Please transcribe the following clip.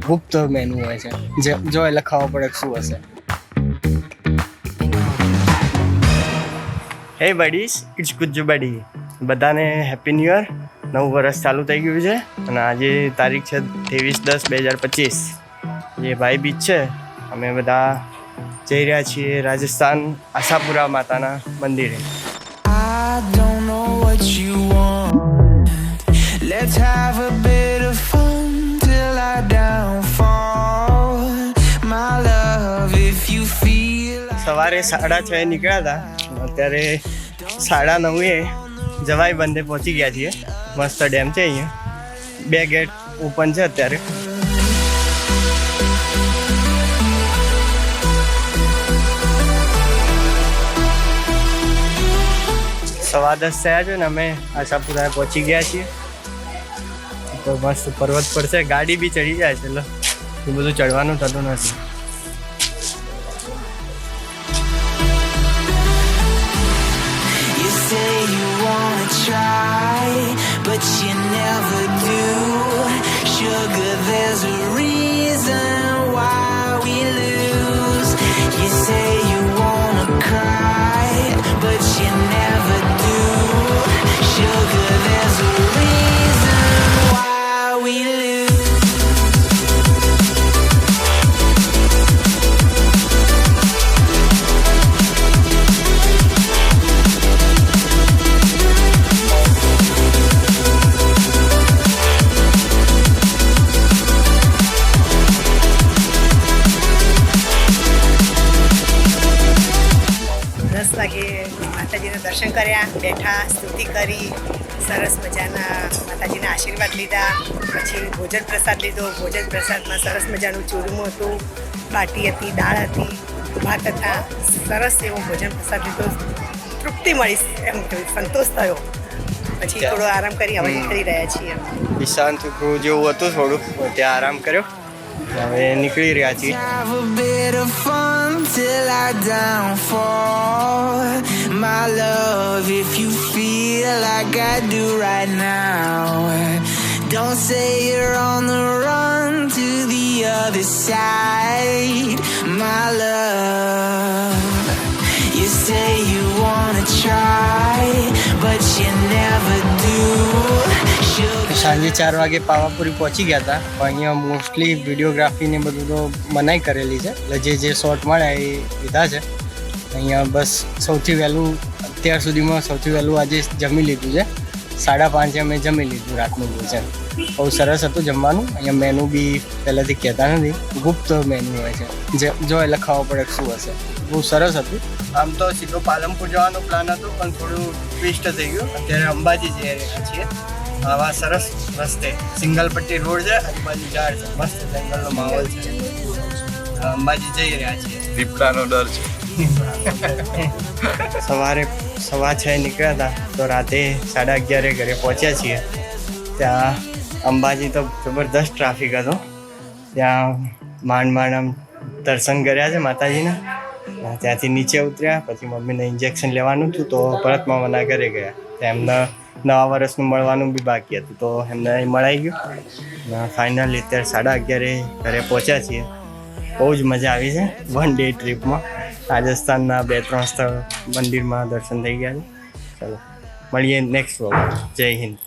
ગુપ્ત menu હોય છે, જે જો એટલે ખાવા પડે શું હશે. હે બડીઝ, ઇટ્સ ગુજ્જુ બડી. બધાને હેપી ન્યૂ યર. નવું વર્ષ ચાલુ થઈ ગયું છે અને આજે તારીખ છે 23/10/2025. જે ભાઈ બીજ છે, અમે બધા જઈ રહ્યા છીએ રાજસ્થાન આશાપુરા માતાના મંદિરે. Let's have a bit of fun till I downfall. My love, if you feel સવારે 6:30 નીકળ્યા હતા, અત્યારે 9:30 જવાઈ બંધે પહોંચી ગયા છીએ. મસ્ત ડેમ છે અહીંયા, 2 ગેટ ઓપન છે અત્યારે. સવા 10 થયા છે ને અમે આશાપુરા પહોંચી ગયા છીએ. તો મસ્ત પર્વત પર છે, ગાડી બી ચડી જાય છે, એટલે એ બધું ચડવાનું થતું નથી. માતાજીના દર્શન કર્યા, બેઠા, સ્તુતિ કરી, સરસ મજાના માતાજીના આશીર્વાદ લીધા. પછી ભોજન પ્રસાદ લીધો. ભોજન પ્રસાદમાં સરસ મજાનું ચૂરમું હતું, બાટી હતી, દાળ હતી, ભાત હતા. સરસ એવો ભોજન પ્રસાદ લીધો. તૃપ્તિ મળી, એમ સંતોષ થયો. પછી થોડો આરામ કરી હવે નીકળી રહ્યા છીએ. ઈશાન જેવું હતું થોડુંક, ત્યાં આરામ કર્યો. હવે નીકળી રહ્યા છીએ. My love, if you feel like I do right now, don't say you're on the run to the other side. My love, you say you wanna try, but you never do. સાંજે 4 વાગે પાવાપુરી પહોંચી ગયા હતા, પણ અહીંયા mostly videography ને બધું તો મનાઈ કરેલી છે, એટલે જે શોટ મળ્યા એ લીધા છે. અહીંયા બસ સૌથી વહેલું અત્યાર સુધીમાં સૌથી વહેલું આજે જમી લીધું છે. 5:30 અમે જમી લીધું રાતનું ભોજન. બહુ સરસ હતું જમવાનું. અહીંયા મેનુ બી પહેલાંથી કહેતા નથી, ગુપ્ત મેનુ હોય છે, જે જો એટલે ખાવા પડે શું હશે. બહુ સરસ હતું. આમ તો સીધો પાલનપુર જવાનો પ્લાન હતો, પણ થોડું ટ્વિસ્ટ થઈ ગયું. અત્યારે અંબાજી જઈ રહ્યા છીએ. આવા સરસ રસ્તે સિંગલ પટ્ટી રોડ છે, આજુબાજુ ઝાડ છે, મસ્ત જંગલનો માહોલ છે. અંબાજી જઈ રહ્યા છીએ. દીપડાનો ડર છે. સવારે 6:15 નીકળ્યા હતા, તો રાતે 11:30 ઘરે પહોંચ્યા છીએ. ત્યાં અંબાજી તો જબરદસ્ત ટ્રાફિક હતો. ત્યાં માંડ આમ દર્શન કર્યા છે માતાજીના. ત્યાંથી નીચે ઉતર્યા. પછી મમ્મીને ઇન્જેક્શન લેવાનું હતું, તો ભરત મામાના ઘરે ગયા. ત્યાં એમને નવા વર્ષનું મળવાનું બી બાકી હતું, તો એમને મળાઈ ગયું. ફાઇનલી અત્યારે 11:30 ઘરે પહોંચ્યા છીએ. બહુ જ મજા આવી છે 1 ડે ટ્રીપમાં. રાજસ્થાનના 2-3 સ્થળ મંદિરમાં દર્શન થઈ ગયા છે. ચાલો મળીએ નેક્સ્ટ વ્લોગ. જય હિન્દ.